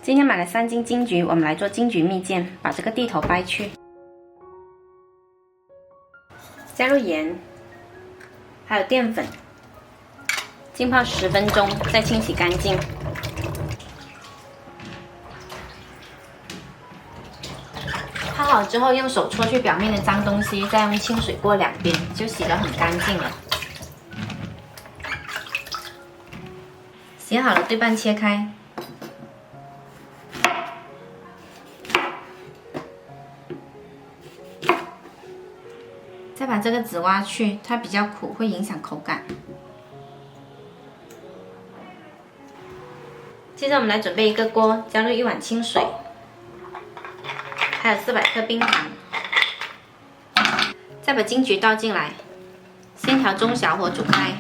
今天买了3斤金桔，我们来做金桔蜜饯。把这个蒂头掰去，加入盐，还有淀粉，浸泡10分钟，再清洗干净。泡好之后，用手搓去表面的脏东西，再用清水过2遍，就洗得很干净了。洗好了，对半切开。再把这个籽挖去，它比较苦，会影响口感。接着我们来准备一个锅，加入1碗清水，还有400克冰糖，再把金桔倒进来，先调中小火煮开。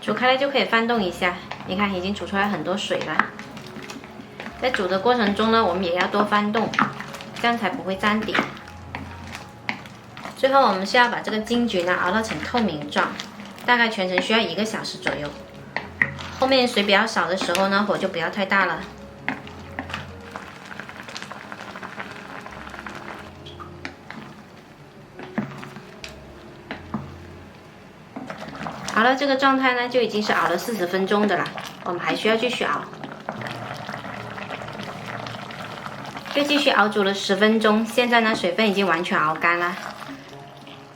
煮开了就可以翻动一下，你看已经煮出来很多水了。在煮的过程中呢，我们也要多翻动，这样才不会粘底。最后我们是要把这个金桔呢熬到成透明状，大概全程需要1个小时左右。后面水比较少的时候呢，火就不要太大了。熬到这个状态呢，就已经是熬了40分钟的了，我们还需要继续熬。又继续熬煮了10分钟，现在呢水分已经完全熬干了，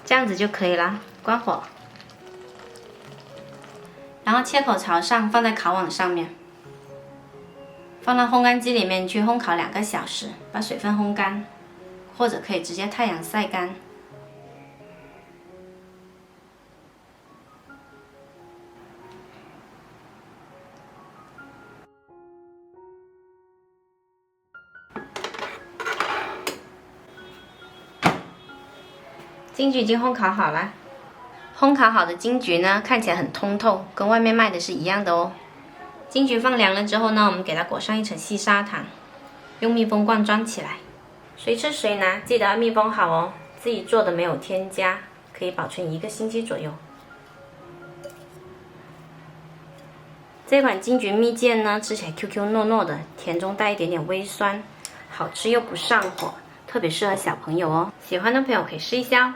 这样子就可以了。关火，然后切口朝上，放在烤网上面，放到烘干机里面去烘烤2个小时，把水分烘干，或者可以直接太阳晒干。金桔已经烘烤好了，烘烤好的金桔呢，看起来很通透，跟外面卖的是一样的哦。金桔放凉了之后呢，我们给它裹上一层细砂糖，用密封罐装起来，随吃随拿，记得要密封好哦。自己做的没有添加，可以保存1个星期左右。这款金桔蜜饯呢，吃起来 QQ 糯糯的，甜中带一点点微酸，好吃又不上火，特别适合小朋友哦。喜欢的朋友可以试一下哦。